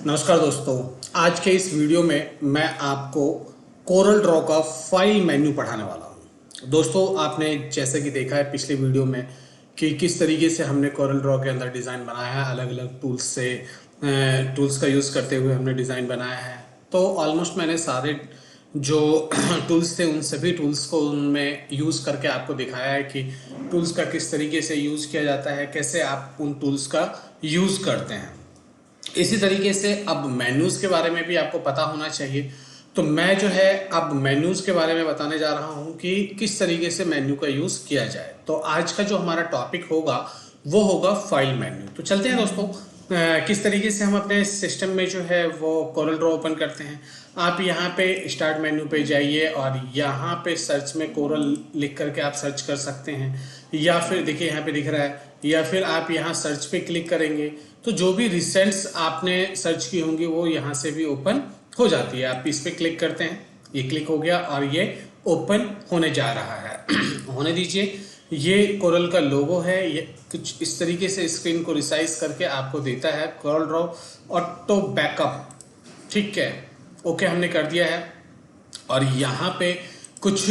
नमस्कार दोस्तों। आज के इस वीडियो में मैं आपको कोरल ड्रॉ का फाइल मेन्यू पढ़ाने वाला हूं। दोस्तों, आपने जैसे कि देखा है पिछले वीडियो में कि किस तरीके से हमने कोरल ड्रॉ के अंदर डिज़ाइन बनाया है। अलग अलग टूल्स का यूज़ करते हुए हमने डिज़ाइन बनाया है। तो ऑलमोस्ट मैंने सारे जो टूल्स थे उन सभी टूल्स को उनमें यूज़ करके आपको दिखाया है कि टूल्स का किस तरीके से यूज़ किया जाता है, कैसे आप उन टूल्स का यूज़ करते हैं। इसी तरीके से अब मेन्यूज़ के बारे में भी आपको पता होना चाहिए। तो मैं जो है अब मेन्यूज़ के बारे में बताने जा रहा हूँ कि किस तरीके से मेन्यू का यूज़ किया जाए। तो आज का जो हमारा टॉपिक होगा वो होगा फाइल मेन्यू। तो चलते हैं दोस्तों, किस तरीके से हम अपने सिस्टम में जो है वो कोरल ड्रॉ ओपन करते हैं। आप यहाँ पे स्टार्ट मेन्यू पे जाइए और यहाँ पे सर्च में कोरल लिख करके आप सर्च कर सकते हैं, या फिर देखिए यहाँ पे दिख रहा है, या फिर आप यहाँ सर्च पे क्लिक करेंगे तो जो भी रिसेंट्स आपने सर्च की होंगी वो यहाँ से भी ओपन हो जाती है। आप इस पे क्लिक करते हैं, ये क्लिक हो गया और ये ओपन होने जा रहा है। होने दीजिए। ये कोरल का लोगो है। ये कुछ इस तरीके से स्क्रीन को रिसाइज करके आपको देता है कोरल ड्रॉ ऑटो बैकअप। ठीक है, ओके हमने कर दिया है। और यहाँ पे कुछ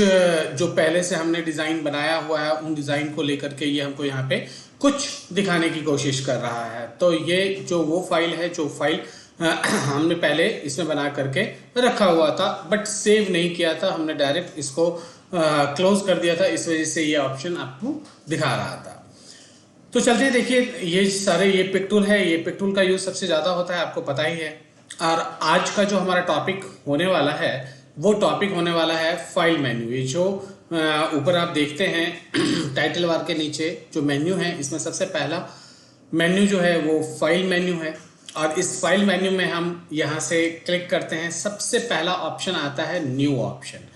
जो पहले से हमने डिज़ाइन बनाया हुआ है उन डिज़ाइन को लेकर के ये हमको यहाँ पे कुछ दिखाने की कोशिश कर रहा है। तो ये जो वो फाइल है जो फाइल हमने पहले इसमें बना करके रखा हुआ था बट सेव नहीं किया था, हमने डायरेक्ट इसको क्लोज कर दिया था, इस वजह से ये ऑप्शन आपको दिखा रहा था। तो चलते हैं, देखिए ये सारे ये पिक टूल है। ये पिक टूल का यूज़ सबसे ज़्यादा होता है, आपको पता ही है। और आज का जो हमारा टॉपिक होने वाला है वो टॉपिक होने वाला है फाइल मेन्यू। ये जो ऊपर आप देखते हैं टाइटल बार के नीचे जो मेन्यू है इसमें सबसे पहला मेन्यू जो है वो फाइल मेन्यू है। और इस फाइल मेन्यू में हम यहाँ से क्लिक करते हैं, सबसे पहला ऑप्शन आता है न्यू ऑप्शन।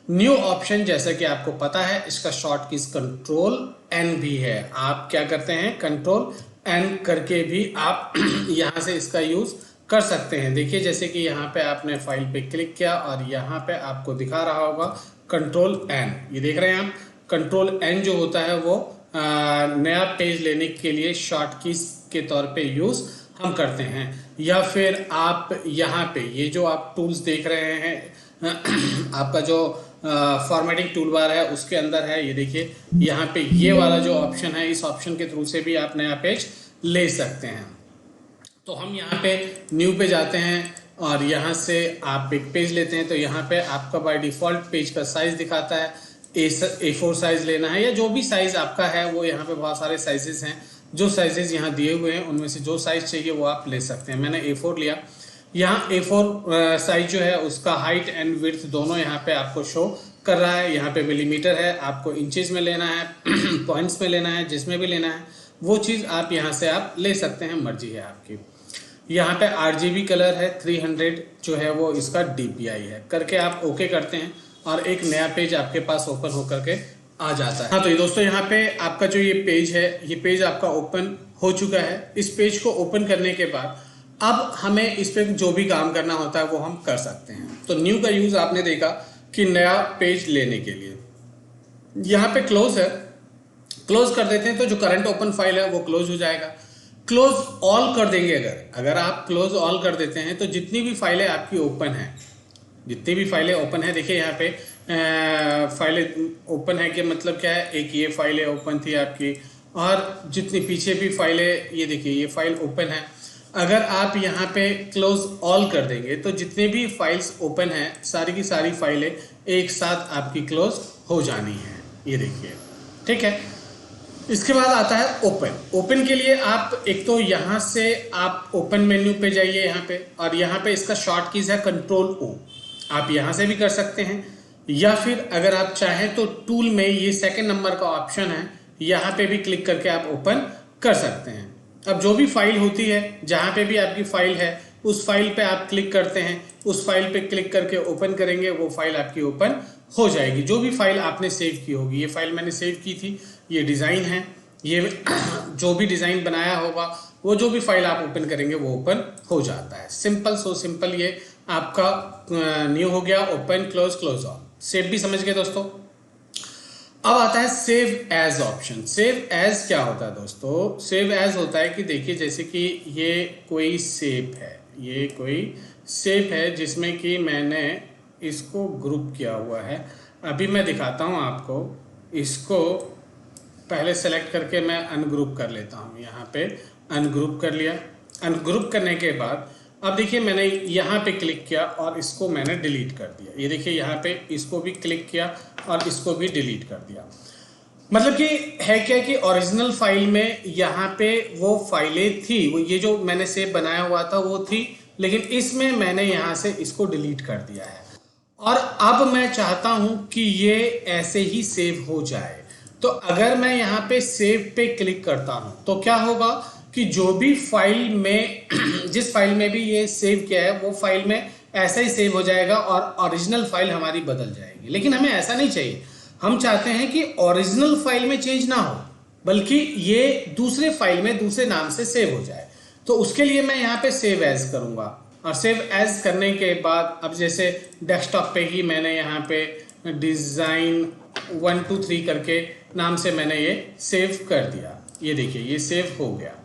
न्यू ऑप्शन जैसा कि आपको पता है इसका शॉर्ट कीज कंट्रोल एन भी है। आप क्या करते हैं, कंट्रोल एन करके भी आप यहाँ से इसका यूज कर सकते हैं। देखिए जैसे कि यहाँ पे आपने फाइल पे क्लिक किया और यहाँ पे आपको दिखा रहा होगा कंट्रोल एन। ये देख रहे हैं आप, कंट्रोल एन जो होता है वो नया पेज लेने के लिए शॉर्ट कीज के तौर पे यूज हम करते हैं। या फिर आप यहाँ पे ये जो आप टूल्स देख रहे हैं आपका जो फॉर्मेटिंग टूल बार है उसके अंदर है, ये देखिए यहाँ पे ये वाला जो ऑप्शन है, इस ऑप्शन के थ्रू से भी आप नया पेज ले सकते हैं। तो हम यहाँ पे न्यू पे जाते हैं और यहाँ से आप एक पेज लेते हैं। तो यहाँ पे आपका बाय डिफॉल्ट पेज का साइज दिखाता है, A4 साइज लेना है या जो भी साइज आपका है वो यहाँ पे बहुत सारे साइजेस हैं। जो साइजेस यहाँ दिए हुए हैं उनमें से जो साइज चाहिए वो आप ले सकते हैं। मैंने A4 लिया। यहाँ A4 साइज जो है उसका हाइट एंड विड्थ दोनों यहाँ पे आपको शो कर रहा है। यहाँ पे मिलीमीटर है, आपको इंचेस में लेना है पॉइंट्स में लेना है, जिसमें भी लेना है वो चीज़ आप यहाँ से आप ले सकते हैं, मर्जी है आपकी। यहाँ पे RGB कलर है, 300 जो है वो इसका DPI है। करके आप ओके करते हैं और एक नया पेज आपके पास ओपन होकर के आ जाता है। हाँ, तो ये दोस्तों यहाँ पे आपका जो ये पेज है, ये पेज आपका ओपन हो चुका है। इस पेज को ओपन करने के बाद अब हमें इस पे जो भी काम करना होता है वो हम कर सकते हैं। तो न्यू का यूज आपने देखा कि नया पेज लेने के लिए यहाँ पे क्लोज है, क्लोज कर देते हैं तो जो करंट ओपन फाइल है वो क्लोज हो जाएगा। क्लोज ऑल कर देंगे, अगर आप क्लोज ऑल कर देते हैं तो जितनी भी फाइलें आपकी ओपन है, जितनी भी फाइलें ओपन है, देखिए यहाँ पे फाइलें ओपन है कि मतलब क्या है, एक ये फाइलें ओपन थी आपकी और जितनी पीछे भी फाइलें, ये देखिए ये फाइल ओपन है। अगर आप यहाँ पे क्लोज ऑल कर देंगे तो जितने भी फाइल्स ओपन हैं सारी की सारी फाइलें एक साथ आपकी क्लोज हो जानी है, ये देखिए। ठीक है, इसके बाद आता है ओपन। ओपन के लिए आप एक तो यहाँ से आप ओपन मेन्यू पे जाइए यहाँ पे, और यहाँ पे इसका शॉर्ट कीज है कंट्रोल O। आप यहाँ से भी कर सकते हैं, या फिर अगर आप चाहें तो टूल में ये सेकंड नंबर का ऑप्शन है, यहाँ पे भी क्लिक करके आप ओपन कर सकते हैं। अब जो भी फाइल होती है, जहाँ पे भी आपकी फाइल है उस फाइल पे आप क्लिक करते हैं, उस फाइल पे क्लिक करके ओपन करेंगे, वो फाइल आपकी ओपन हो जाएगी। जो भी फाइल आपने सेव की होगी, ये फाइल मैंने सेव की थी, ये डिज़ाइन है, ये जो भी डिज़ाइन बनाया होगा वो जो भी फाइल आप ओपन करेंगे वो ओपन हो जाता है। Simple, so simple. ये आपका न्यू हो गया, open, close, close all. Save भी समझ गए दोस्तों। अब आता है save as option. Save as क्या होता है दोस्तों? सेव एज होता है कि देखिए जैसे कि ये कोई शेप है, ये कोई शेप है जिसमें कि मैंने इसको ग्रुप किया हुआ है। अभी मैं दिखाता हूँ आपको। इसको पहले सेलेक्ट करके मैं अनग्रुप कर लेता हूँ। यहाँ पे अनग्रुप कर लिया। अनग्रुप करने के बाद अब देखिए मैंने यहाँ पे क्लिक किया और इसको मैंने डिलीट कर दिया। ये देखिए यहाँ पे इसको भी क्लिक किया और इसको भी डिलीट कर दिया। मतलब कि है क्या कि ओरिजिनल फाइल में यहाँ पे वो फाइलें थी, वो ये जो मैंने सेव बनाया हुआ था वो थी, लेकिन इसमें मैंने यहाँ से इसको डिलीट कर दिया है और अब मैं चाहता हूँ कि ये ऐसे ही सेव हो जाए। तो अगर मैं यहाँ पे सेव पे क्लिक करता हूँ तो क्या होगा कि जो भी फाइल में जिस फाइल में भी ये सेव किया है वो फाइल में ऐसा ही सेव हो जाएगा और ओरिजिनल फाइल हमारी बदल जाएगी। लेकिन हमें ऐसा नहीं चाहिए। हम चाहते हैं कि ओरिजिनल फाइल में चेंज ना हो, बल्कि ये दूसरे फाइल में दूसरे नाम से सेव हो जाए। तो उसके लिए मैं यहाँ पे सेव एज करूँगा और सेव एज करने के बाद अब जैसे डेस्कटॉप पे ही मैंने यहाँ पे डिज़ाइन 1 2 3 करके नाम से मैंने ये सेव कर दिया। ये देखिए ये सेव हो गया।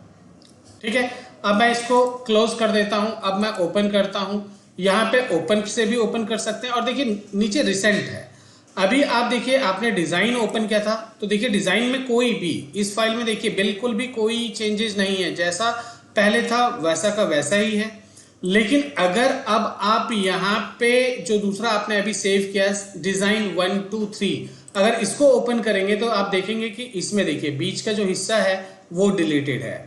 ठीक है, अब मैं इसको क्लोज कर देता हूं। अब मैं ओपन करता हूं। यहाँ पे ओपन से भी ओपन कर सकते हैं और देखिए नीचे रिसेंट है। अभी आप देखिए आपने डिजाइन ओपन किया था तो देखिए डिजाइन में कोई भी इस फाइल में देखिए बिल्कुल भी कोई चेंजेस नहीं है, जैसा पहले था वैसा का वैसा ही है। लेकिन अगर अब आप यहाँ पे जो दूसरा आपने अभी सेव किया डिजाइन 1 2 3, अगर इसको ओपन करेंगे तो आप देखेंगे कि इसमें देखिए बीच का जो हिस्सा है वो डिलीटेड है।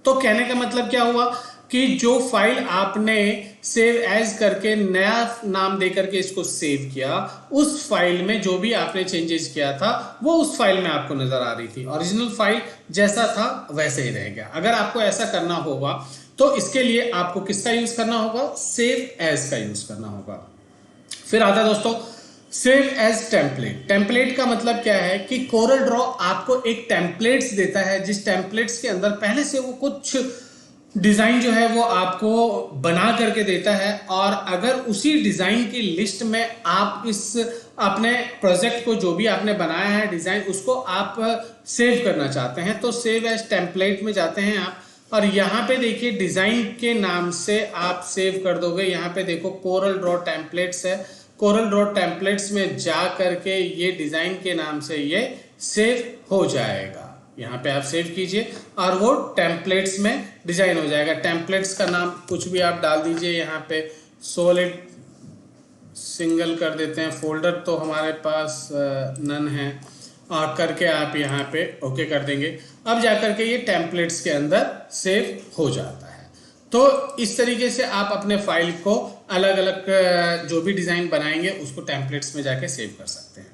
तो कहने का मतलब क्या हुआ कि जो फाइल आपने सेव एज करके नया नाम दे करके इसको सेव किया, उस फाइल में जो भी आपने चेंजेस किया था वो उस फाइल में आपको नजर आ रही थी। ओरिजिनल फाइल जैसा था वैसे ही रह गया। अगर आपको ऐसा करना होगा तो इसके लिए आपको किसका यूज करना होगा? सेव एज का यूज करना होगा। फिर आता है दोस्तों सेव एज टेम्पलेट। टेम्पलेट का मतलब क्या है कि कोरल ड्रॉ आपको एक टेम्पलेट्स देता है, जिस टेम्पलेट्स के अंदर पहले से वो कुछ डिजाइन जो है वो आपको बना करके देता है और अगर उसी डिजाइन की लिस्ट में आप इस अपने प्रोजेक्ट को जो भी आपने बनाया है डिजाइन उसको आप सेव करना चाहते हैं तो सेव एज टेम्पलेट में जाते हैं आप और यहाँ पे देखिए डिजाइन के नाम से आप सेव कर दोगे। यहाँ पे देखो कोरल ड्रॉ टेम्पलेट्स है। कोरल ड्रॉ टेम्पलेट्स में जा करके ये डिजाइन के नाम से ये सेव हो जाएगा। यहाँ पे आप सेव कीजिए और वो टेम्पलेट्स में डिजाइन हो जाएगा। टेम्पलेट्स का नाम कुछ भी आप डाल दीजिए। यहाँ पे सॉलिड सिंगल कर देते हैं, फोल्डर तो हमारे पास नन है और करके आप यहाँ पे ओके कर देंगे। अब जाकर के ये टेम्पलेट्स के अंदर सेव हो जाता है। तो इस तरीके से आप अपने फाइल को अलग अलग जो भी डिजाइन बनाएंगे उसको टेम्पलेट्स में जाके सेव कर सकते हैं।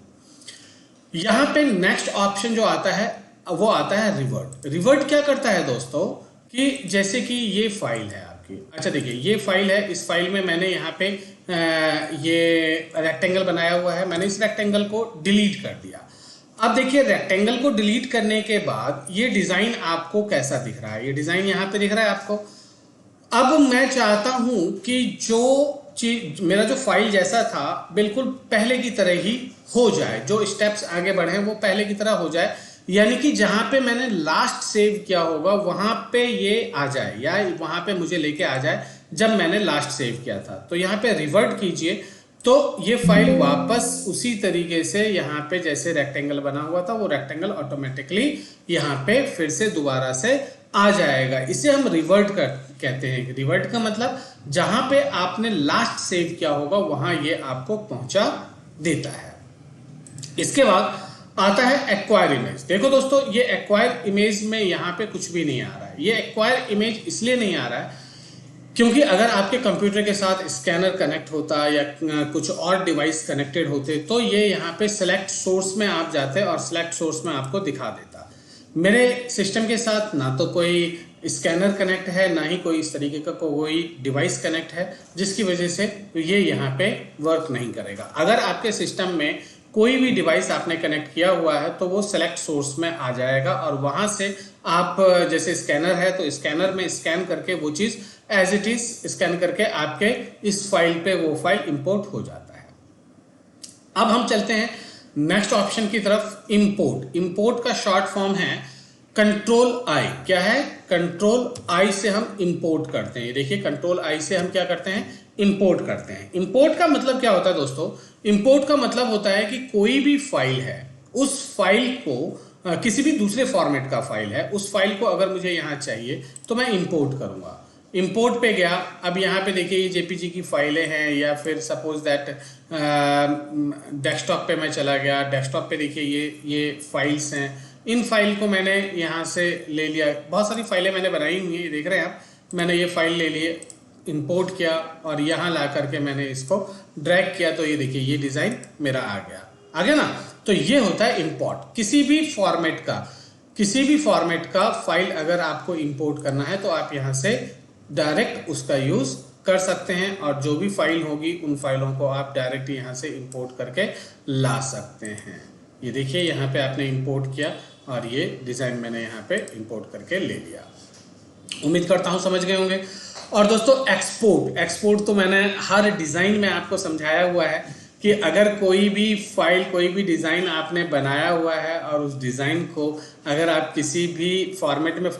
यहाँ पे नेक्स्ट ऑप्शन जो आता है वो आता है रिवर्ट। रिवर्ट क्या करता है दोस्तों कि जैसे कि ये फाइल है आपकी, अच्छा देखिए ये फाइल है, इस फाइल में मैंने यहाँ पे ये रेक्टेंगल बनाया हुआ है, मैंने इस रेक्टेंगल को डिलीट कर दिया। अब देखिए रेक्टेंगल को डिलीट करने के बाद ये डिजाइन आपको कैसा दिख रहा है? ये डिजाइन यहाँ पे दिख रहा है आपको। अब मैं चाहता हूं कि जो चीज मेरा जो फाइल जैसा था बिल्कुल पहले की तरह ही हो जाए, जो स्टेप्स आगे बढ़े वो पहले की तरह हो जाए, यानी कि जहां पे मैंने लास्ट सेव किया होगा वहां पे ये आ जाए या वहां पे मुझे लेके आ जाए जब मैंने लास्ट सेव किया था। तो यहाँ पे रिवर्ट कीजिए तो ये फाइल वापस उसी तरीके से यहाँ पे जैसे रेक्टेंगल बना हुआ था वो रेक्टेंगल ऑटोमेटिकली यहाँ पे फिर से दोबारा से आ जाएगा। इसे हम रिवर्ट कहते हैं। रिवर्ट का मतलब जहां पे आपने लास्ट सेव किया होगा वहां ये आपको पहुंचा देता है। इसके बाद आता है एक्वायर इमेज। देखो दोस्तों ये एक्वायर इमेज में यहाँ पे कुछ भी नहीं आ रहा है। ये एक्वायर इमेज इसलिए नहीं आ रहा है क्योंकि अगर आपके कंप्यूटर के साथ स्कैनर कनेक्ट होता या कुछ और डिवाइस कनेक्टेड होते तो ये यहाँ पे सेलेक्ट सोर्स में आप जाते और सेलेक्ट सोर्स में आपको दिखा देता। मेरे सिस्टम के साथ ना तो कोई स्कैनर कनेक्ट है ना ही कोई इस तरीके का कोई डिवाइस कनेक्ट है, जिसकी वजह से ये यहाँ पे वर्क नहीं करेगा। अगर आपके सिस्टम में कोई भी डिवाइस आपने कनेक्ट किया हुआ है तो वो सेलेक्ट सोर्स में आ जाएगा और वहां से आप जैसे स्कैनर है तो स्कैनर में स्कैन करके वो चीज एज इट इज स्कैन करके आपके इस फाइल पे वो फाइल इंपोर्ट हो जाता है। अब हम चलते हैं नेक्स्ट ऑप्शन की तरफ, इंपोर्ट। इंपोर्ट का शॉर्ट फॉर्म है कंट्रोल आई क्या है, कंट्रोल आई से हम इंपोर्ट करते हैं। देखिए कंट्रोल आई से हम क्या करते हैं, इंपोर्ट करते हैं। इंपोर्ट का मतलब क्या होता है दोस्तों, इंपोर्ट का मतलब होता है कि कोई भी फाइल है, उस फाइल को किसी भी दूसरे फॉर्मेट का फाइल है, उस फाइल को अगर मुझे यहाँ चाहिए तो मैं इंपोर्ट करूँगा। इंपोर्ट पे गया, अब यहाँ पे देखिए ये जेपीजी की फाइलें हैं, या फिर सपोज दैट डेस्कटॉप पे मैं चला गया, डेस्कटॉप पे देखिए ये फाइल्स हैं, इन फाइल को मैंने यहाँ से ले लिया। बहुत सारी फाइलें मैंने बनाई हुई हैं, ये देख रहे हैं आप, मैंने ये फाइल ले लिए, इंपोर्ट किया और यहाँ ला करके मैंने इसको ड्रैग किया, तो ये देखिए ये डिज़ाइन मेरा आ गया ना। तो ये होता है इंपोर्ट। किसी भी फॉर्मेट का फाइल अगर आपको इंपोर्ट करना है तो आप यहाँ से डायरेक्ट उसका यूज़ कर सकते हैं, और जो भी फाइल होगी उन फाइलों को आप डायरेक्ट यहाँ से इंपोर्ट करके ला सकते हैं। ये देखिए यहाँ पे आपने इंपोर्ट किया और ये डिज़ाइन मैंने यहाँ पे इंपोर्ट करके ले लिया। उम्मीद करता हूँ समझ गए होंगे। और दोस्तों एक्सपोर्ट तो मैंने हर डिज़ाइन में आपको समझाया हुआ है कि अगर कोई भी फाइल, कोई भी डिज़ाइन आपने बनाया हुआ है और उस डिज़ाइन को अगर आप किसी भी फॉर्मेट में,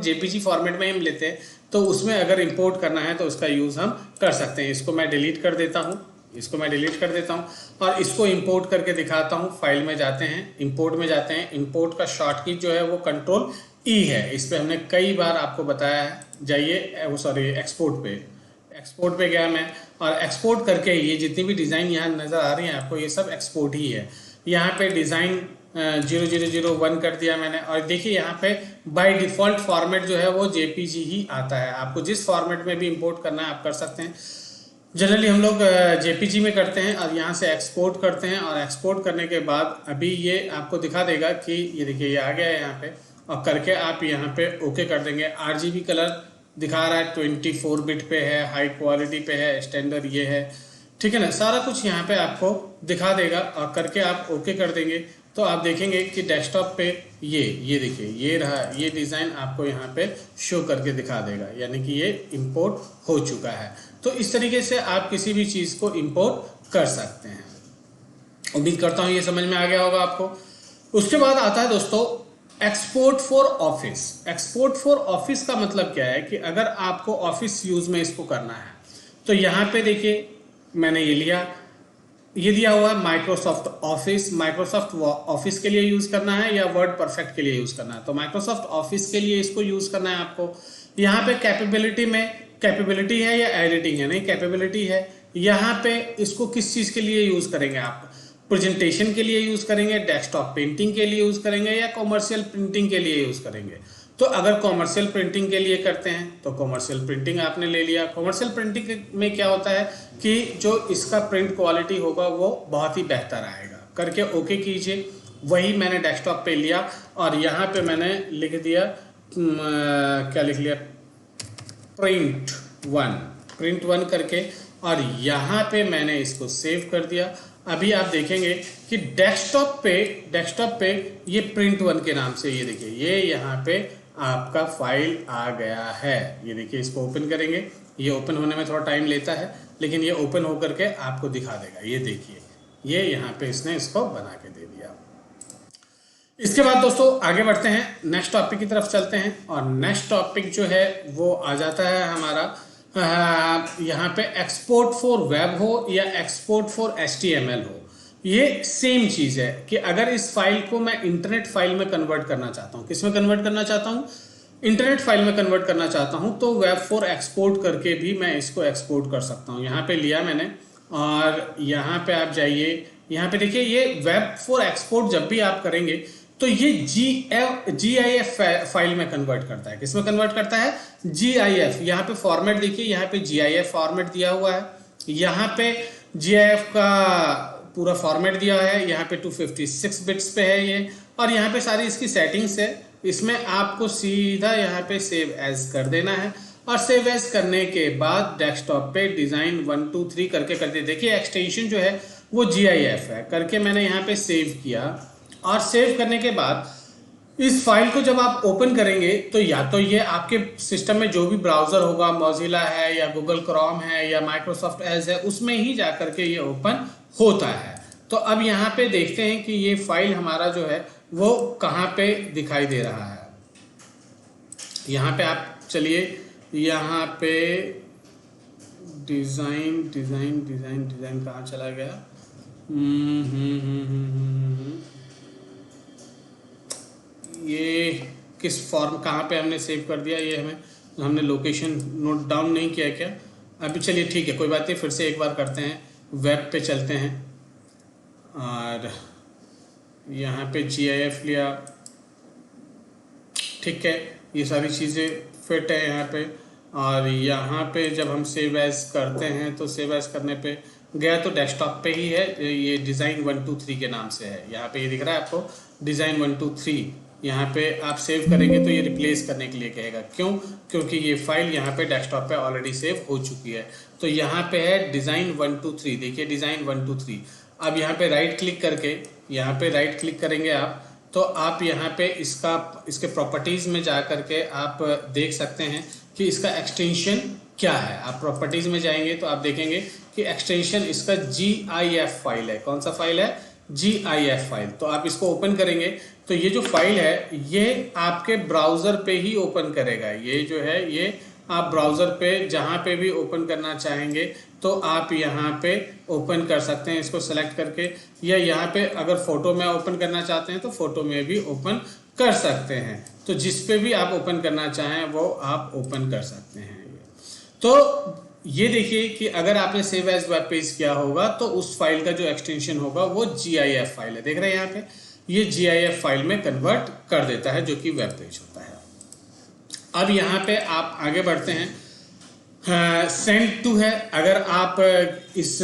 जेपीजी फॉर्मेट में हम लेते हैं, तो उसमें अगर इंपोर्ट करना है तो उसका यूज़ हम कर सकते हैं। इसको मैं डिलीट कर देता हूँ, और इसको इंपोर्ट करके दिखाता हूँ। फाइल में जाते हैं, इंपोर्ट में जाते हैं। इंपोर्ट का शॉर्टकट जो है वो कंट्रोल ई है। इस पर हमने कई बार आपको बताया है। जाइए एक्सपोर्ट पे गया मैं, और एक्सपोर्ट करके ये जितनी भी डिज़ाइन यहाँ नज़र आ रही हैं आपको, ये सब एक्सपोर्ट ही है। यहाँ पे डिज़ाइन 0001 कर दिया मैंने, और देखिए यहाँ पे बाय डिफ़ॉल्ट फॉर्मेट जो है वो जेपीजी ही आता है। आपको जिस फॉर्मेट में भी इंपोर्ट करना है आप कर सकते हैं। जनरली हम लोग जेपीजी में करते हैं और यहाँ से एक्सपोर्ट करते हैं, और एक्सपोर्ट करने के बाद अभी ये आपको दिखा देगा कि ये देखिए ये आ गया है यहाँ पे, और करके आप यहाँ पे ओके कर देंगे। RGB कलर दिखा रहा है, 24 बिट पे है, हाई क्वालिटी पे है, स्टैंडर्ड ये है, ठीक है ना, सारा कुछ यहाँ पे आपको दिखा देगा। और करके आप ओके कर देंगे तो आप देखेंगे कि डेस्कटॉप पे ये देखिए ये रहा, ये डिज़ाइन आपको यहाँ पे शो करके दिखा देगा, यानी कि ये इंपोर्ट हो चुका है। तो इस तरीके से आप किसी भी चीज़ को इंपोर्ट कर सकते हैं। उम्मीद करता हूँ ये समझ में आ गया होगा आपको। उसके बाद आता है दोस्तों export for office. Export for office का मतलब क्या है कि अगर आपको ऑफिस यूज में इसको करना है तो यहाँ पे देखिए मैंने ये लिया, ये दिया हुआ है माइक्रोसॉफ्ट ऑफिस के लिए यूज करना है या वर्ड परफेक्ट के लिए यूज करना है। तो माइक्रोसॉफ्ट ऑफिस के लिए इसको यूज करना है आपको। यहाँ पे कैपेबिलिटी है या एडिटिंग है, नहीं कैपेबिलिटी है। यहाँ पे इसको किस चीज के लिए यूज करेंगे आप, प्रेजेंटेशन के लिए यूज करेंगे, डेस्कटॉप पेंटिंग के लिए यूज करेंगे, या कॉमर्शियल प्रिंटिंग के लिए यूज करेंगे। तो अगर कॉमर्शियल प्रिंटिंग के लिए करते हैं तो कॉमर्शियल प्रिंटिंग आपने ले लिया। कॉमर्शियल प्रिंटिंग में क्या होता है कि जो इसका प्रिंट क्वालिटी होगा वो बहुत ही बेहतर आएगा। करके ओके कीजिए। वही मैंने डेस्कटॉप पे लिया और यहाँ पे मैंने लिख दिया क्या लिख लिया, प्रिंट वन करके, और यहाँ पे मैंने इसको सेव कर दिया। अभी आप देखेंगे कि डेस्कटॉप पे ये प्रिंट वन के नाम से, ये देखिए ये यहाँ पे आपका फाइल आ गया है। ये देखिए इसको ओपन करेंगे, ये ओपन होने में थोड़ा टाइम लेता है लेकिन ये ओपन होकर के आपको दिखा देगा। ये देखिए ये यहाँ पे इसने इसको बना के दे दिया। इसके बाद दोस्तों आगे बढ़ते हैं, नेक्स्ट टॉपिक की तरफ चलते हैं। और नेक्स्ट टॉपिक जो है वो आ जाता है हमारा यहाँ पे एक्सपोर्ट फॉर वेब हो या एक्सपोर्ट फॉर HTML हो। ये सेम चीज़ है कि अगर इस फाइल को मैं इंटरनेट फाइल में कन्वर्ट करना चाहता हूँ, किस में कन्वर्ट करना चाहता हूँ, इंटरनेट फाइल में कन्वर्ट करना चाहता हूँ, तो वेब फॉर एक्सपोर्ट करके भी मैं इसको एक्सपोर्ट कर सकता हूँ। यहाँ पे लिया मैंने और यहाँ पे आप जाइए, यहाँ पे देखिए ये वेब फॉर एक्सपोर्ट जब भी आप करेंगे तो ये GIF फाइल में कन्वर्ट करता है। किसमें कन्वर्ट करता है, GIF। यहाँ पे फॉर्मेट देखिए, यहाँ पे GIF फॉर्मेट दिया हुआ है, यहाँ पे GIF का पूरा फॉर्मेट दिया है, यहाँ पे 256 बिट्स पे है ये, और यहाँ पे सारी इसकी सेटिंग्स है। इसमें आपको सीधा यहाँ पे सेव एज कर देना है, और सेव एज करने के बाद डेस्कटॉप पे डिज़ाइन 1 2 3 करके कर दिया। देखिए एक्सटेंशन जो है वो GIF है, करके मैंने यहाँ पे सेव किया। और सेव करने के बाद इस फाइल को जब आप ओपन करेंगे तो या तो ये आपके सिस्टम में जो भी ब्राउज़र होगा, मोजिला है या गूगल क्रोम है या माइक्रोसॉफ्ट एज है, उसमें ही जा करके ये ओपन होता है। तो अब यहाँ पे देखते हैं कि ये फाइल हमारा जो है वो कहाँ पे दिखाई दे रहा है। यहाँ पे आप चलिए, यहाँ पे डिज़ाइन डिज़ाइन डिज़ाइन डिज़ाइन कहाँ चला गया? ये किस फॉर्म कहाँ पे हमने सेव कर दिया, ये हमने लोकेशन नोट डाउन नहीं किया क्या? अभी चलिए ठीक है, कोई बात नहीं, फिर से एक बार करते हैं, वेब पे चलते हैं और यहाँ पे GIF लिया, ठीक है, ये सारी चीज़ें फिट है यहाँ पे। और यहाँ पे जब हम सेव एज करते हैं तो सेव एज करने पे गया तो डेस्कटॉप पे ही है, ये डिज़ाइन 123 के नाम से है। यहाँ पे ये दिख रहा है आपको डिज़ाइन 123, यहाँ पे आप सेव करेंगे तो ये रिप्लेस करने के लिए कहेगा। क्यों? क्योंकि ये फाइल यहाँ पे डेस्कटॉप पे ऑलरेडी सेव हो चुकी है। तो यहाँ पे है डिज़ाइन 123, देखिए डिज़ाइन 123। अब यहाँ पे राइट क्लिक करके, यहाँ पे राइट क्लिक करेंगे आप, तो आप यहाँ पे इसके प्रॉपर्टीज़ में जा करके आप देख सकते हैं कि इसका एक्सटेंशन क्या है। आप प्रॉपर्टीज़ में जाएंगे तो आप देखेंगे कि एक्सटेंशन इसका GIF फाइल है। कौन सा फाइल है? GIF file. तो आप इसको ओपन करेंगे तो ये जो फाइल है ये आपके ब्राउज़र पे ही ओपन करेगा। ये जो है ये आप ब्राउज़र पे जहाँ पे भी ओपन करना चाहेंगे तो आप यहाँ पे ओपन कर सकते हैं इसको सेलेक्ट करके, या यहाँ पे अगर फ़ोटो में ओपन करना चाहते हैं तो फ़ोटो में भी ओपन कर सकते हैं। तो जिस पे भी आप ओपन करना चाहें वो आप ओपन कर सकते हैं। तो ये देखिए कि अगर आपने सेव एज वेब पेज किया होगा तो उस फाइल का जो एक्सटेंशन होगा वो GIF फाइल है। देख रहे हैं यहाँ पे, ये GIF फाइल में कन्वर्ट कर देता है जो कि वेब पेज होता है। अब यहाँ पे आप आगे बढ़ते हैं, सेंड टू है। अगर आप इस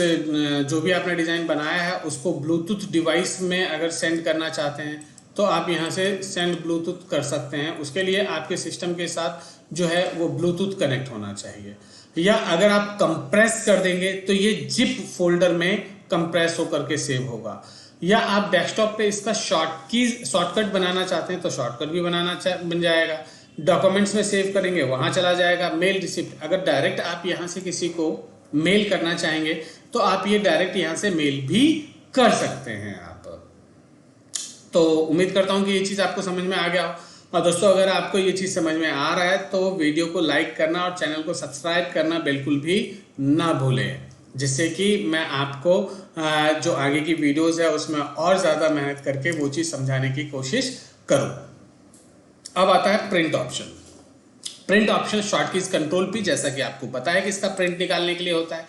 जो भी आपने डिज़ाइन बनाया है उसको ब्लूटूथ डिवाइस में अगर सेंड करना चाहते हैं तो आप यहाँ से सेंड ब्लूटूथ कर सकते हैं। उसके लिए आपके सिस्टम के साथ जो है वो ब्लूटूथ कनेक्ट होना चाहिए, या अगर आप कंप्रेस कर देंगे तो ये जिप फोल्डर में कंप्रेस होकर के सेव होगा, या आप डेस्कटॉप पे इसका शॉर्टकट बनाना चाहते हैं तो शॉर्टकट भी बन जाएगा। डॉक्यूमेंट्स में सेव करेंगे वहां चला जाएगा। मेल रिसिप्ट, अगर डायरेक्ट आप यहाँ से किसी को मेल करना चाहेंगे तो आप ये डायरेक्ट यहाँ से मेल भी कर सकते हैं आप। तो उम्मीद करता हूँ कि ये चीज़ आपको समझ में आ गया हो। और दोस्तों अगर आपको ये चीज़ समझ में आ रहा है तो वीडियो को लाइक करना और चैनल को सब्सक्राइब करना बिल्कुल भी ना भूलें, जिससे कि मैं आपको जो आगे की वीडियोस है उसमें और ज़्यादा मेहनत करके वो चीज़ समझाने की कोशिश करूँ। अब आता है print option. Print option short keys control P, जैसा कि आपको पता है कि इसका प्रिंट निकालने के लिए होता है।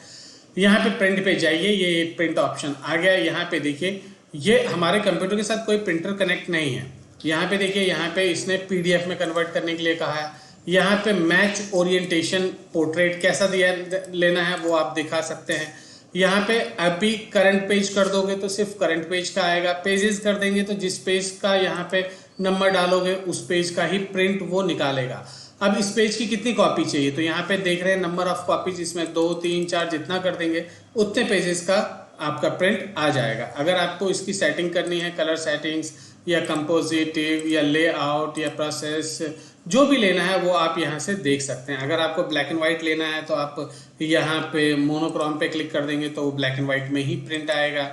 यहाँ पे प्रिंट पे जाइए, ये प्रिंट ऑप्शन आ गया। यहाँ पे देखिए ये हमारे कंप्यूटर के साथ कोई प्रिंटर कनेक्ट नहीं है। यहाँ पे देखिए, यहाँ पे इसने PDF में कन्वर्ट करने के लिए कहा है। यहाँ पे मैच ओरिएंटेशन पोर्ट्रेट कैसा दिया लेना है वो आप दिखा सकते हैं। यहाँ पे अभी करंट पेज कर दोगे तो सिर्फ करंट पेज का आएगा। पेजेस कर देंगे तो जिस पेज का यहाँ पे नंबर डालोगे उस पेज का ही प्रिंट वो निकालेगा। अब इस पेज की कितनी कॉपी चाहिए, तो यहाँ पे देख रहे हैं नंबर ऑफ कॉपीज, इसमें 2 3 4 जितना कर देंगे उतने पेजेस का आपका प्रिंट आ जाएगा। अगर आपको इसकी सेटिंग करनी है, कलर सेटिंग्स या कंपोजिटिव या लेआउट या प्रोसेस, जो भी लेना है वो आप यहाँ से देख सकते हैं। अगर आपको ब्लैक एंड वाइट लेना है तो आप यहाँ पे मोनोक्रोम पे क्लिक कर देंगे तो वो ब्लैक एंड वाइट में ही प्रिंट आएगा,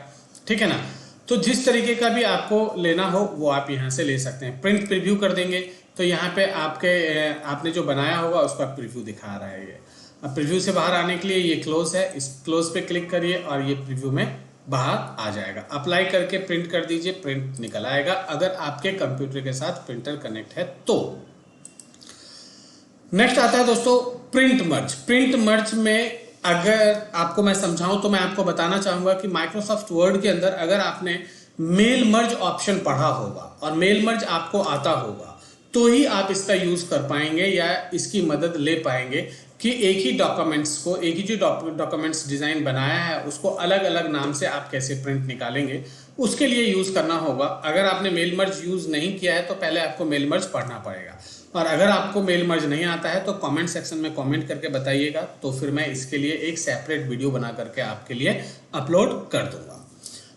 ठीक है ना। तो जिस तरीके का भी आपको लेना हो वो आप यहाँ से ले सकते हैं। प्रिंट प्रीव्यू कर देंगे तो यहाँ पे आपने जो बनाया होगा उसका प्रीव्यू दिखा रहा है ये। अब प्रीव्यू से बाहर आने के लिए ये क्लोज है, इस क्लोज पे क्लिक करिए और ये प्रीव्यू में बाहर आ जाएगा। अप्लाई करके प्रिंट कर दीजिए, प्रिंट निकल आएगा अगर आपके कंप्यूटर के साथ प्रिंटर कनेक्ट है तो। नेक्स्ट आता है दोस्तों प्रिंट मर्ज। प्रिंट मर्ज में अगर आपको मैं समझाऊं तो मैं आपको बताना चाहूंगा कि माइक्रोसॉफ्ट वर्ड के अंदर अगर आपने मेल मर्ज ऑप्शन पढ़ा होगा और मेल मर्ज आपको आता होगा तो ही आप इसका यूज कर पाएंगे या इसकी मदद ले पाएंगे कि एक ही डॉक्यूमेंट्स को, एक ही जो डॉक्यूमेंट्स डिजाइन बनाया है उसको अलग अलग नाम से आप कैसे प्रिंट निकालेंगे, उसके लिए यूज करना होगा। अगर आपने मेल मर्ज यूज नहीं किया है तो पहले आपको मेल मर्ज पढ़ना पड़ेगा, और अगर आपको मेल मर्ज नहीं आता है तो कमेंट सेक्शन में कमेंट करके बताइएगा, तो फिर मैं इसके लिए एक सेपरेट वीडियो बना करके आपके लिए अपलोड कर दूंगा।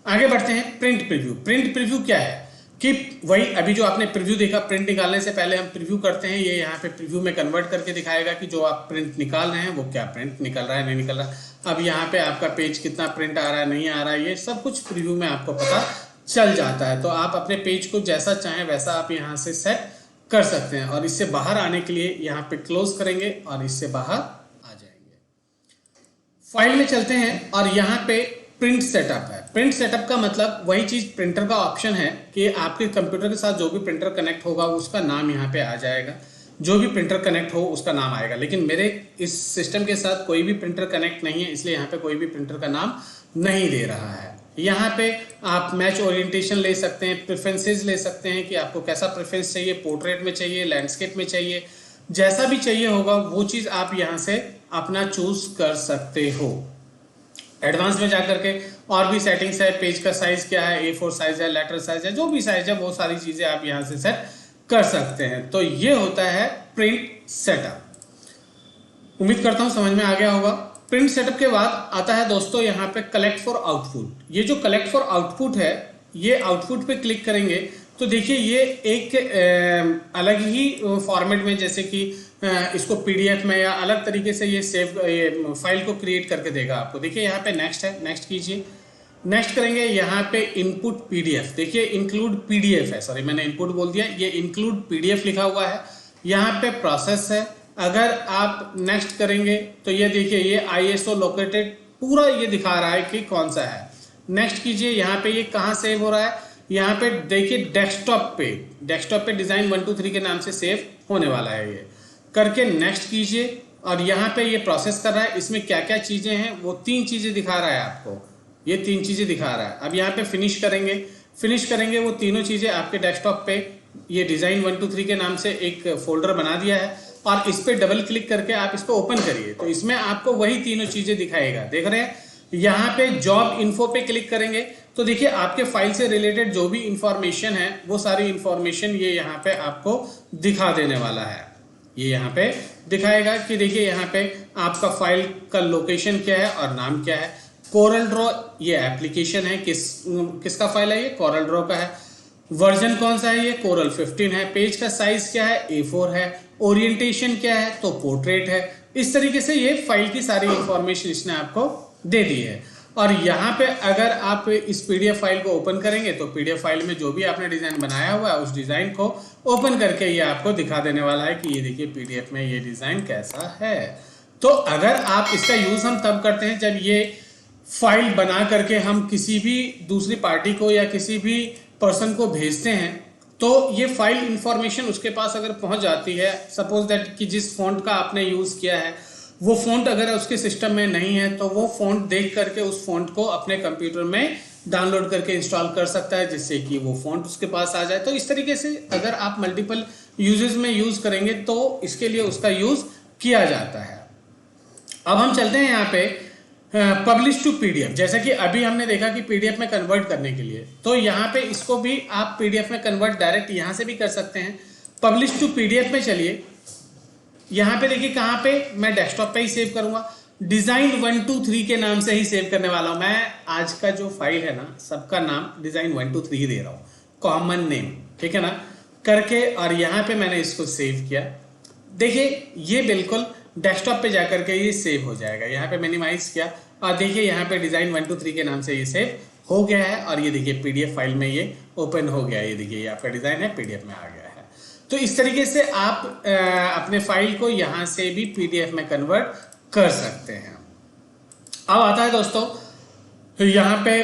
आगे बढ़ते हैं प्रिंट प्रीव्यू। प्रिंट प्रीव्यू क्या है कि वही अभी जो आपने प्रीव्यू देखा, प्रिंट निकालने से पहले हम प्रीव्यू करते हैं। ये यहाँ पे प्रीव्यू में कन्वर्ट करके दिखाएगा कि जो आप प्रिंट निकाल रहे हैं वो क्या प्रिंट निकल रहा है, नहीं निकल रहा। अब यहाँ पे आपका पेज कितना प्रिंट आ रहा है, नहीं आ रहा है, ये सब कुछ प्रीव्यू में आपको पता चल जाता है। तो आप अपने पेज को जैसा चाहें वैसा आप यहाँ से सेट कर सकते हैं। और इससे बाहर आने के लिए यहाँ पे क्लोज करेंगे और इससे बाहर आ जाएंगे। फाइल में चलते हैं और यहाँ पे प्रिंट सेटअप है। प्रिंट सेटअप का मतलब वही चीज, प्रिंटर का ऑप्शन है कि आपके कंप्यूटर के साथ जो भी प्रिंटर कनेक्ट होगा उसका नाम यहाँ पे आ जाएगा, जो भी प्रिंटर कनेक्ट हो उसका नाम आएगा। लेकिन मेरे इस सिस्टम के साथ कोई भी प्रिंटर कनेक्ट नहीं है, इसलिए यहाँ पे कोई भी प्रिंटर का नाम नहीं दे रहा है। यहाँ पे आप मैच ओरिएंटेशन ले सकते हैं, प्रेफरेंसेस ले सकते हैं कि आपको कैसा प्रेफरेंस चाहिए, पोर्ट्रेट में चाहिए, लैंडस्केप में चाहिए, जैसा भी चाहिए होगा वो चीज़ आप यहाँ से अपना चूज कर सकते हो। एडवांस में जाकर के और भी सेटिंग्स है, पेज का साइज क्या है, A4 साइज है, लेटर साइज है, जो भी साइज है वो सारी चीज़ें आप यहाँ से सेट कर सकते हैं। तो ये होता है प्रिंट सेटअप। उम्मीद करता हूँ समझ में आ गया होगा। प्रिंट सेटअप के बाद आता है दोस्तों यहाँ पे कलेक्ट फॉर आउटपुट। ये जो कलेक्ट फॉर आउटपुट है, ये आउटपुट पे क्लिक करेंगे तो देखिए ये एक अलग ही फॉर्मेट में, जैसे कि इसको PDF में या अलग तरीके से ये फाइल को क्रिएट करके देगा आपको। देखिए यहाँ पे नेक्स्ट है, नेक्स्ट कीजिए। नेक्स्ट करेंगे, यहाँ पे इनपुट PDF, देखिए इंक्लूड PDF है, सॉरी मैंने इनपुट बोल दिया, ये इंक्लूड PDF लिखा हुआ है। यहाँ पे प्रोसेस है। अगर आप नेक्स्ट करेंगे तो ये देखिए ये ISO लोकेटेड पूरा ये दिखा रहा है कि कौन सा है। नेक्स्ट कीजिए, यहाँ पे ये कहाँ सेव हो रहा है, यहाँ पे देखिए डेस्कटॉप पे डिजाइन 1 2 3 के नाम से सेव होने वाला है। ये करके नेक्स्ट कीजिए और यहाँ पे ये प्रोसेस कर रहा है। इसमें क्या क्या चीजें हैं वो 3 चीजें दिखा रहा है आपको, ये 3 चीजें दिखा रहा है। अब यहाँ पे फिनिश करेंगे वो तीनों चीजें आपके डेस्कटॉप पे ये डिजाइन 1 2 3 के नाम से एक फोल्डर बना दिया है और इस पे डबल क्लिक करके आप इसको ओपन करिए तो इसमें आपको वही तीनों चीजें दिखाएगा। देख रहे हैं, यहाँ पे जॉब इन्फो पे क्लिक करेंगे तो देखिए आपके फाइल से रिलेटेड जो भी इंफॉर्मेशन है वो सारी इंफॉर्मेशन ये यहाँ पे आपको दिखा देने वाला है। ये यहाँ पे दिखाएगा कि देखिए यहाँ पे आपका फाइल का लोकेशन क्या है और नाम क्या है। कोरल ड्रॉ ये एप्लीकेशन है, किसका फाइल है, ये कोरल ड्रॉ का है। वर्जन कौन सा है, ये कोरल 15 है। पेज का साइज क्या है, A4 है। ओरिएंटेशन क्या है, तो पोर्ट्रेट है। इस तरीके से ये फाइल की सारी इंफॉर्मेशन इसने आपको दे दी है। और यहाँ पे अगर आप इस PDF फाइल को ओपन करेंगे तो PDF फाइल में जो भी आपने डिजाइन बनाया हुआ है उस डिजाइन को ओपन करके ये आपको दिखा देने वाला है कि ये देखिए PDF में ये डिजाइन कैसा है। तो अगर आप इसका यूज हम तब करते हैं जब ये फाइल बना करके हम किसी भी दूसरी पार्टी को या किसी भी पर्सन को भेजते हैं तो ये फाइल इंफॉर्मेशन उसके पास अगर पहुंच जाती है, सपोज दैट कि जिस फॉन्ट का आपने यूज किया है वो फॉन्ट अगर उसके सिस्टम में नहीं है तो वो फॉन्ट देख करके उस फॉन्ट को अपने कंप्यूटर में डाउनलोड करके इंस्टॉल कर सकता है जिससे कि वो फॉन्ट उसके पास आ जाए। तो इस तरीके से अगर आप मल्टीपल यूजेस में यूज करेंगे तो इसके लिए उसका यूज किया जाता है। अब हम चलते हैं यहाँ पे पब्लिश टू PDF। जैसा कि अभी हमने देखा कि PDF में कन्वर्ट करने के लिए, तो यहाँ पे इसको भी आप PDF में कन्वर्ट डायरेक्ट यहाँ से भी कर सकते हैं। पब्लिश टू PDF में चलिए, यहाँ पे देखिए कहाँ पे, मैं डेस्कटॉप पे ही सेव करूंगा। डिजाइन 1 2 3 के नाम से ही सेव करने वाला हूं। मैं आज का जो फाइल है ना सबका नाम डिजाइन 1 2 3 ही दे रहा हूँ, कॉमन नेम, ठीक है ना, करके। और यहाँ पे मैंने इसको सेव किया। देखिए ये बिल्कुल डेस्कटॉप पे जाकर के ये सेव हो जाएगा। यहाँ पे मिनिमाइज किया और देखिए यहाँ पे डिजाइन 1 2 3 के नाम से ये सेव हो गया है। और ये देखिए PDF फाइल में ये ओपन हो गया। ये देखिए ये आपका डिजाइन है, PDF में आ गया है। तो इस तरीके से आप अपने फाइल को यहाँ से भी PDF में कन्वर्ट कर सकते हैं। अब आता है दोस्तों यहाँ पे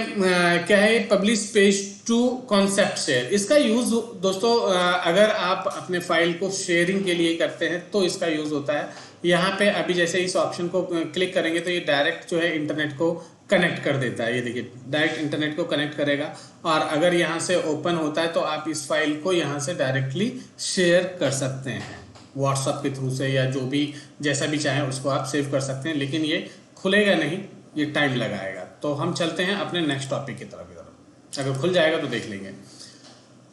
क्या है, publish page to concept share. इसका यूज दोस्तों अगर आप अपने फाइल को शेयरिंग के लिए करते हैं तो इसका यूज होता है। यहाँ पे अभी जैसे इस ऑप्शन को क्लिक करेंगे तो ये डायरेक्ट जो है इंटरनेट को कनेक्ट कर देता है। ये देखिए डायरेक्ट इंटरनेट को कनेक्ट करेगा। और अगर यहाँ से ओपन होता है तो आप इस फाइल को यहाँ से डायरेक्टली शेयर कर सकते हैं व्हाट्सएप के थ्रू से, या जो भी जैसा भी चाहें उसको आप सेव कर सकते हैं। लेकिन ये खुलेगा नहीं, ये टाइम लगाएगा। तो हम चलते हैं अपने नेक्स्ट टॉपिक की तरफ। अगर खुल जाएगा तो देख लेंगे।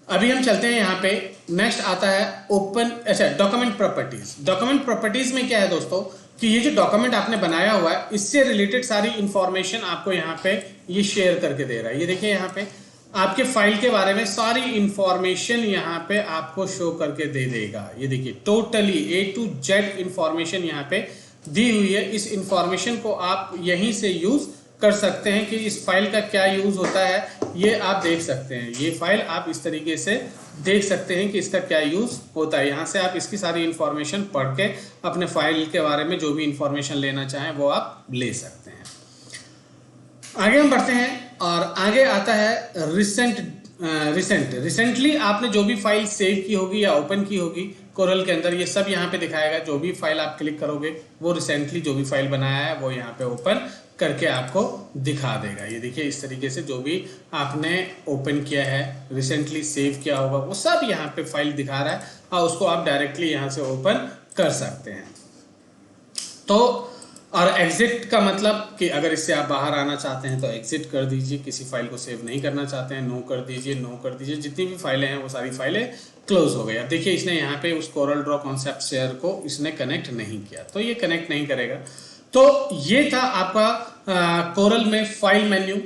अभी हम चलते हैं यहाँ पे, नेक्स्ट आता है ओपन, अच्छा डॉक्यूमेंट प्रॉपर्टीज। डॉक्यूमेंट प्रॉपर्टीज में क्या है दोस्तों कि ये जो डॉक्यूमेंट आपने बनाया हुआ है इससे रिलेटेड सारी इंफॉर्मेशन आपको यहाँ पे ये शेयर करके दे रहा है। ये देखिए यहाँ पे आपके फाइल के बारे में सारी इंफॉर्मेशन यहाँ पे आपको शो करके दे देगा। ये देखिए totally A to Z information यहाँ पे दी हुई है। इस इंफॉर्मेशन को आप यहीं से यूज कर सकते हैं कि इस फाइल का क्या यूज़ होता है, ये आप देख सकते हैं। ये फाइल आप इस तरीके से देख सकते हैं कि इसका क्या यूज़ होता है। यहाँ से आप इसकी सारी इन्फॉर्मेशन पढ़ के अपने फाइल के बारे में जो भी इंफॉर्मेशन लेना चाहें वो आप ले सकते हैं। आगे हम बढ़ते हैं और आगे आता है रिसेंटली आपने जो भी फाइल सेव की होगी या ओपन की होगी कोरल के अंदर, ये सब यहाँ पे दिखाएगा। जो भी फाइल आप क्लिक करोगे वो रिसेंटली जो भी फाइल बनाया है वो यहाँ पे ओपन करके आपको दिखा देगा। ये देखिए इस तरीके से जो भी आपने ओपन किया है, रिसेंटली सेव किया होगा, वो सब यहाँ पे फाइल दिखा रहा है और उसको आप डायरेक्टली यहाँ से ओपन कर सकते हैं। तो और एग्जिट का मतलब कि अगर इससे आप बाहर आना चाहते हैं तो एग्जिट कर दीजिए, किसी फाइल को सेव नहीं करना चाहते हैं नो कर दीजिए, नो कर दीजिए। जितनी भी फाइलें हैं वो सारी फाइलें क्लोज हो गई। अब देखिए इसने यहाँ पे उस कोरल ड्रॉ कॉन्सेप्ट शेयर को इसने कनेक्ट नहीं किया, तो ये कनेक्ट नहीं करेगा। तो ये था आपका कोरल में फाइल मेन्यू,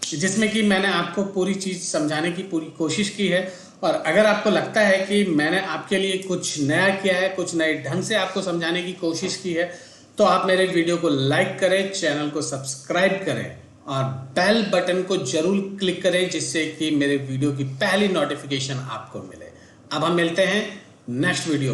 जिसमें कि मैंने आपको पूरी चीज़ समझाने की पूरी कोशिश की है। और अगर आपको लगता है कि मैंने आपके लिए कुछ नया किया है, कुछ नए ढंग से आपको समझाने की कोशिश की है, तो आप मेरे वीडियो को लाइक करें, चैनल को सब्सक्राइब करें और बेल बटन को जरूर क्लिक करें, जिससे कि मेरे वीडियो की पहली नोटिफिकेशन आपको मिले। अब हम मिलते हैं नेक्स्ट वीडियो में।